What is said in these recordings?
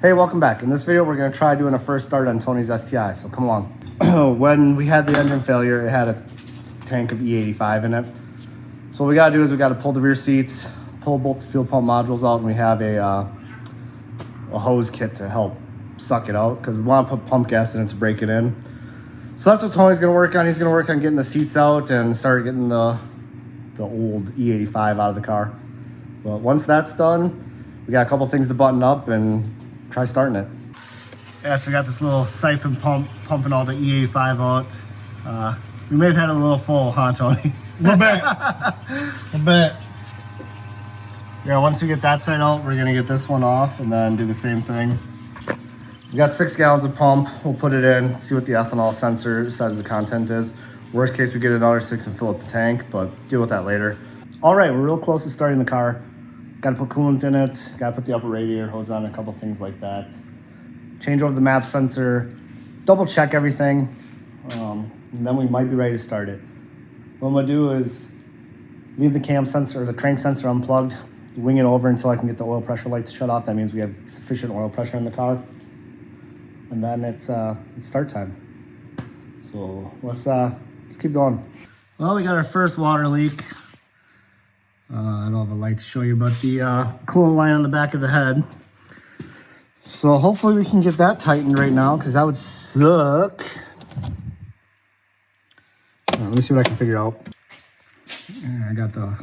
Hey, welcome back. In this video, we're gonna try doing a first start on Tony's STI, so come along. When we had the engine failure, it had a tank of E85 in it. So what we gotta do is we gotta pull the rear seats, pull both the fuel pump modules out, and we have a hose kit to help suck it out because we wanna put pump gas in it to break it in. So that's what Tony's gonna work on. He's gonna work on getting the seats out and start getting the old E85 out of the car. But once that's done, we got a couple things to button up and try starting it. Yeah, so we got this little siphon pump pumping all the E85 out. We may have had a little full, huh, Tony? A little bit. Yeah, once we get that side out, we're gonna get this one off and then do the same thing. We got 6 gallons of pump. We'll put it in, see what the ethanol sensor says the content is. Worst case, we get another 6 and fill up the tank, but deal with that later. All right, we're real close to starting the car. Got to put coolant in it. Got to put the upper radiator hose on, a couple things like that. Change over the map sensor. Double check everything. And then we might be ready to start it. What I'm gonna do is leave the cam sensor, or the crank sensor unplugged, wing it over until I can get the oil pressure light to shut off. That means we have sufficient oil pressure in the car. And then it's start time. So let's keep going. Well, we got our first water leak. I don't have a light to show you, but the coolant line on the back of the head. So hopefully we can get that tightened right now, because that would suck. Let me see what I can figure out. I got the,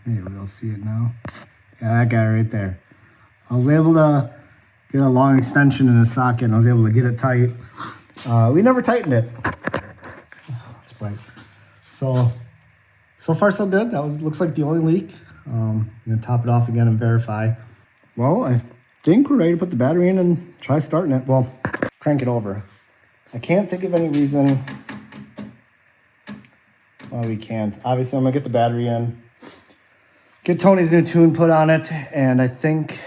maybe we'll see it now. Yeah, that guy right there. I was able to get a long extension in the socket, and I was able to get it tight. We never tightened it. That's bright. So far so good. That looks like the only leak. I'm gonna top it off again and verify. Well, I think we're ready to put the battery in and try starting it. Well, crank it over. I can't think of any reason why we can't. Obviously, I'm gonna get the battery in, get Tony's new tune put on it, and I think,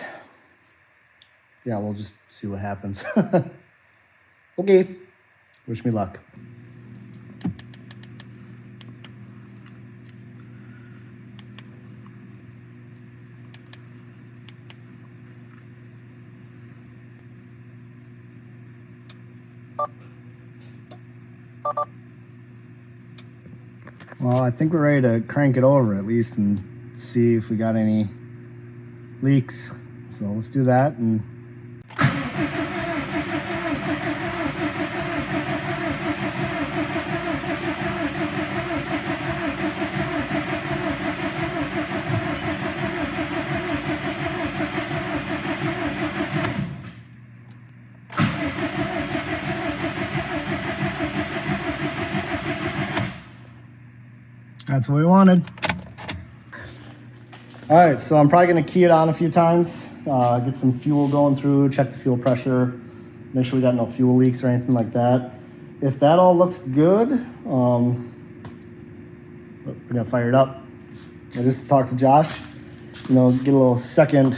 yeah, we'll just see what happens. Okay, wish me luck. Well, I think we're ready to crank it over at least and see if we got any leaks. So let's do that. And that's what we wanted. All right, so I'm probably gonna key it on a few times, get some fuel going through, check the fuel pressure, make sure we got no fuel leaks or anything like that. If that all looks good, we're gonna fire it up. I just talked to Josh, get a little second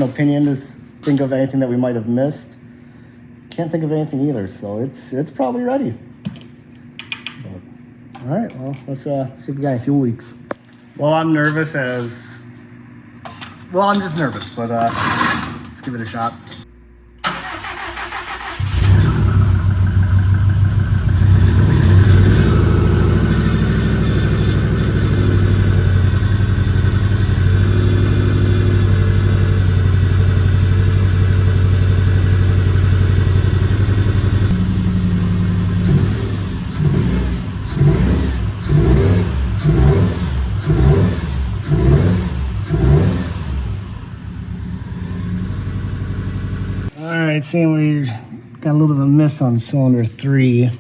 opinion to think of anything that we might have missed. Can't think of anything either, so it's probably ready. All right, well, let's see if we got any fuel leaks. Well, I'm nervous I'm just nervous, but let's give it a shot. All right, seeing we got a little bit of a miss on cylinder 3.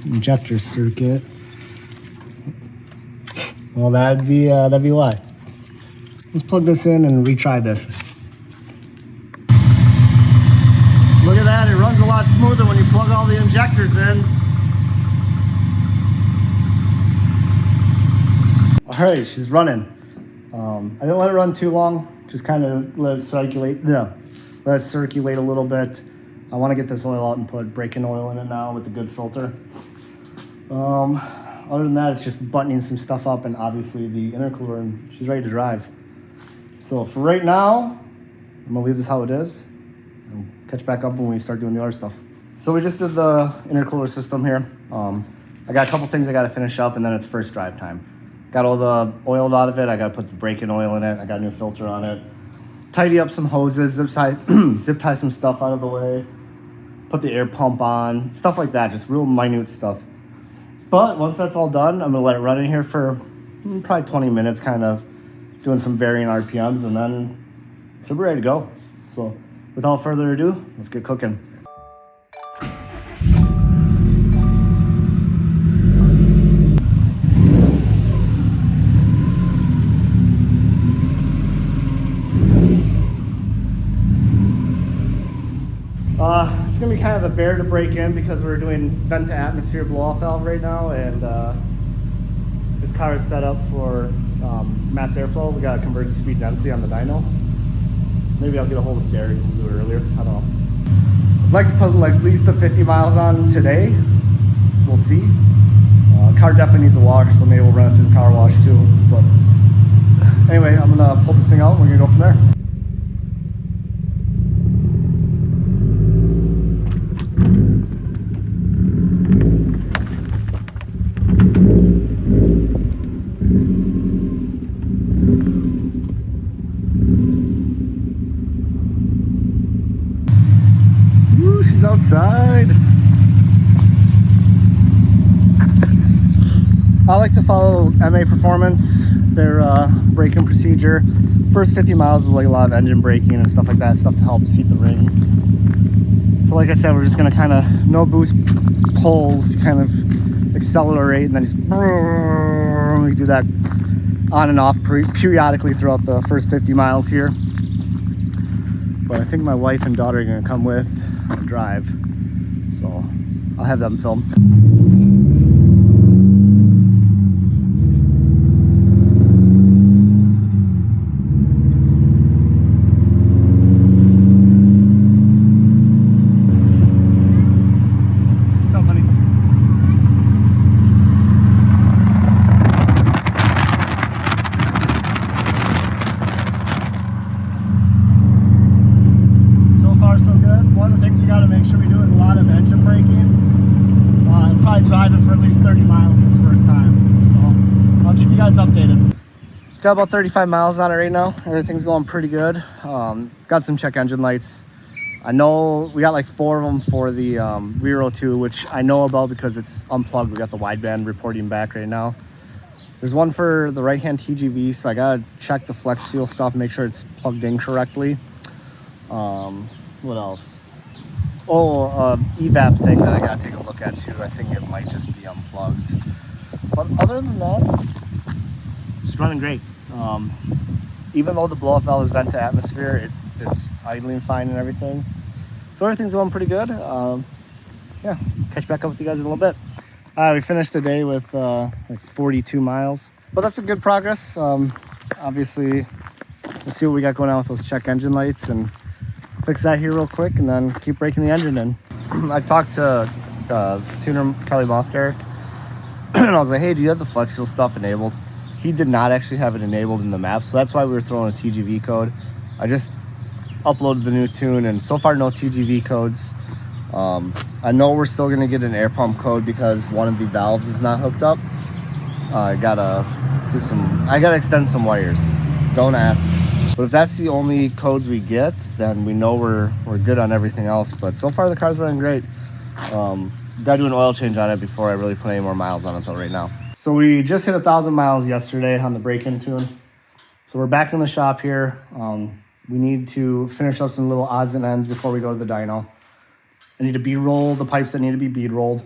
Injector circuit. Well, that'd be why. Let's plug this in and retry this. Look at that, it runs a lot smoother when you plug all the injectors in. All right, she's running. I didn't let it run too long. Just kind of let it circulate a little bit. I want to get this oil out and put break-in oil in it now with a good filter. Other than that, it's just buttoning some stuff up and obviously the intercooler, and she's ready to drive. So for right now, I'm I'm gonna leave this how it is and catch back up when we start doing the other stuff. So we just did the intercooler system here. I got a couple things I gotta finish up and then it's first drive time. Got all the oil out of it. I gotta put the brake-in oil in it. I got a new filter on it. Tidy up some hoses, zip tie some stuff out of the way. Put the air pump on, stuff like that, just real minute stuff. But once that's all done, I'm gonna let it run in here for probably 20 minutes, kind of doing some varying RPMs, and then should be ready to go. So without further ado, let's get cooking. It's gonna be kind of a bear to break in because we're doing vent to atmosphere blow off valve right now, and this car is set up for mass airflow. We got to convert the speed density on the dyno. Maybe I'll get a hold of Derek and we'll do it earlier. I don't know. I'd like to put like at least the 50 miles on today. We'll see. Car definitely needs a wash, so maybe we'll run it through the car wash too. But anyway, I'm gonna pull this thing out and we're gonna go from there. Outside. I like to follow MA Performance, their braking procedure. First 50 miles is like a lot of engine braking and stuff like that, stuff to help seat the rings. So like I said, we're just gonna kind of no boost pulls, kind of accelerate, and then just we do that on and off periodically throughout the first 50 miles here. But I think my wife and daughter are gonna come with and drive, so I'll have them film. What's up, honey? So far, so good. One of the things we got to make sure we do is a lot of engine braking. And probably drive it for at least 30 miles this first time. So I'll keep you guys updated. Got about 35 miles on it right now. Everything's going pretty good. Got some check engine lights. I know we got like 4 of them for the rear 02, which I know about because it's unplugged. We got the wideband reporting back right now. There's one for the right-hand TGV, so I gotta check the flex fuel stuff, make sure it's plugged in correctly. What else? Oh, evap thing that I gotta take a look at too. I think it might just be unplugged. But other than that, it's running great. Even though the blow-off valve is vent to atmosphere, it's idling fine and everything. So everything's going pretty good. Yeah, catch back up with you guys in a little bit. We finished the day with like 42 miles, but that's a good progress. Obviously, we'll see what we got going on with those check engine lights and fix that here real quick and then keep breaking the engine in. I talked to tuner Kelly Mosterick and I was like, hey, do you have the flex fuel stuff enabled? He did not actually have it enabled in the map, so that's why we were throwing a TGV code. I just uploaded the new tune and so far no TGV codes. I know we're still gonna get an air pump code because one of the valves is not hooked up. I gotta extend some wires. Don't ask. But if that's the only codes we get, then we know we're good on everything else. But so far the car's running great. Gotta do an oil change on it before I really put any more miles on it though right now. So we just hit 1,000 miles yesterday on the break-in tune. So we're back in the shop here. We need to finish up some little odds and ends before we go to the dyno. I need to bead-roll the pipes that need to be bead-rolled.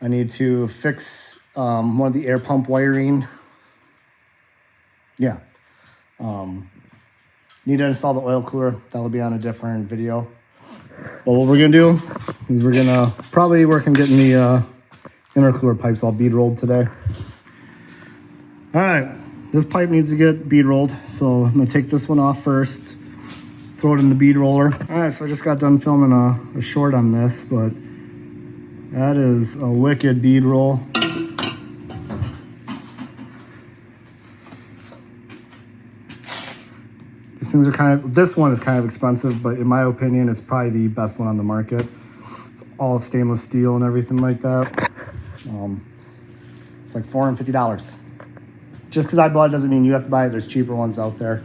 I need to fix one of the air pump wiring. Yeah. Need to install the oil cooler. That'll be on a different video. But what we're gonna do is we're gonna probably work on getting the intercooler pipes all bead-rolled today. All right, this pipe needs to get bead-rolled, so I'm gonna take this one off first. Throw it in the bead roller. All right, so I just got done filming a short on this, but that is a wicked bead roll. This These things are this one is kind of expensive, but in my opinion, it's probably the best one on the market. It's all stainless steel and everything like that. It's like $450. Just because I bought it doesn't mean you have to buy it. There's cheaper ones out there.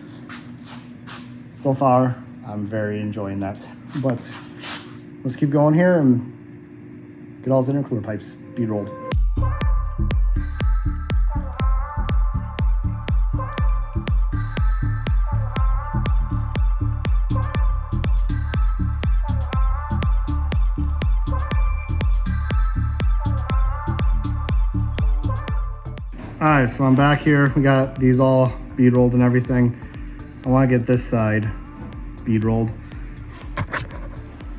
So far, I'm very enjoying that. But let's keep going here and get all those intercooler pipes bead rolled. All right, so I'm back here. We got these all bead rolled and everything. I want to get this side bead rolled.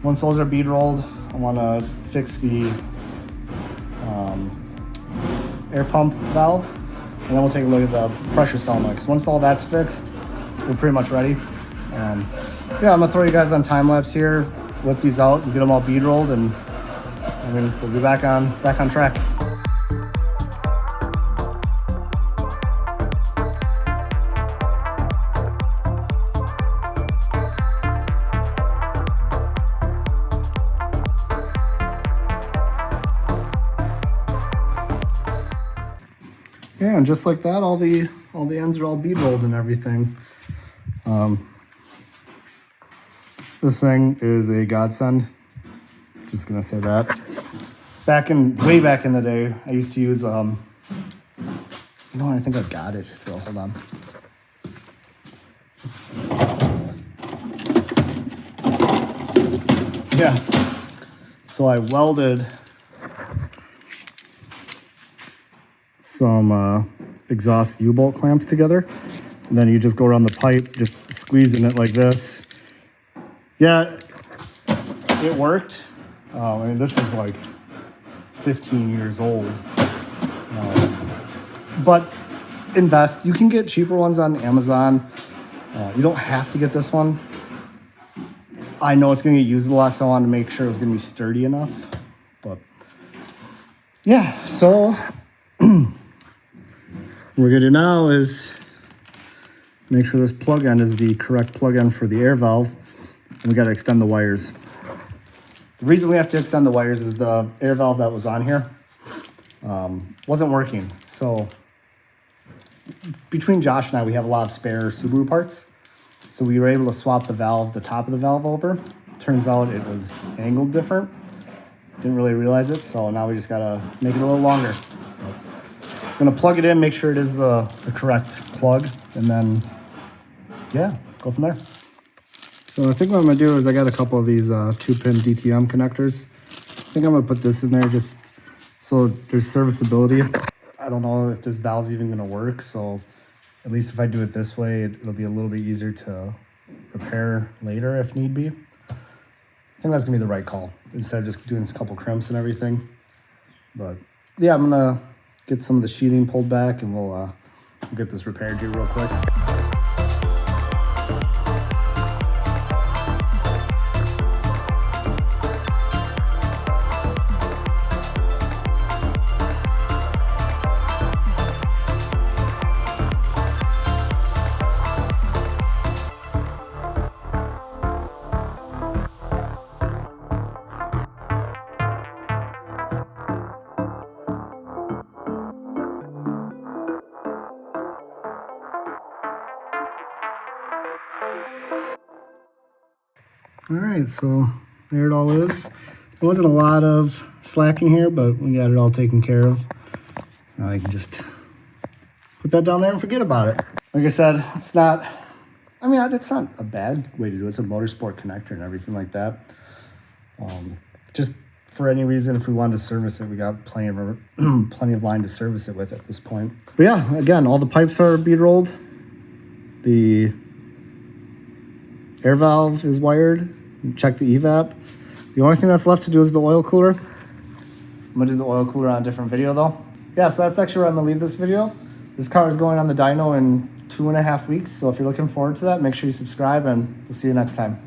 Once those are bead rolled, I want to fix the air pump valve, and then we'll take a look at the pressure solenoid. Because once all that's fixed, we're pretty much ready. Yeah, I'm gonna throw you guys on time lapse here, whip these out, and get them all bead rolled, and I mean we'll be back on track. Yeah, and just like that, all the ends are all bead rolled and everything. This thing is a godsend. Just gonna say that. Way back in the day, I used to use you know, I think I've got it. So hold on. Yeah. So I welded some exhaust U-bolt clamps together, and then you just go around the pipe, just squeezing it like this. Yeah, it worked. I mean, this is like 15 years old. But invest. You can get cheaper ones on Amazon. You don't have to get this one. I know it's going to get used a lot, so I wanted to make sure it was going to be sturdy enough. But yeah, so what we're gonna do now is make sure this plug end is the correct plug end for the air valve, and we gotta extend the wires. The reason we have to extend the wires is the air valve that was on here wasn't working. So between Josh and I, we have a lot of spare Subaru parts. So we were able to swap the top of the valve over. Turns out it was angled different. Didn't really realize it, so now we just gotta make it a little longer. I'm gonna plug it in, make sure it is the correct plug, and then, yeah, go from there. So I think what I'm gonna do is I got a couple of these 2-pin DTM connectors. I think I'm gonna put this in there just so there's serviceability. I don't know if this valve's even gonna work, so at least if I do it this way, it'll be a little bit easier to repair later if need be. I think that's gonna be the right call, instead of just doing a couple crimps and everything. But yeah, I'm gonna get some of the sheathing pulled back, and we'll get this repaired here real quick. All right, so there it all is. There wasn't a lot of slacking here, but we got it all taken care of. So now I can just put that down there and forget about it. Like I said, it's not a bad way to do it. It's a motorsport connector and everything like that. Just for any reason, if we wanted to service it, we got plenty of line to service it with at this point. But yeah, again, all the pipes are bead rolled. The air valve is wired. Check the evap. The only thing that's left to do is the oil cooler. I'm gonna do the oil cooler on a different video though. Yeah, so that's actually where I'm gonna leave this video. This car is going on the dyno in 2.5 weeks. So if you're looking forward to that, make sure you subscribe, and we'll see you next time.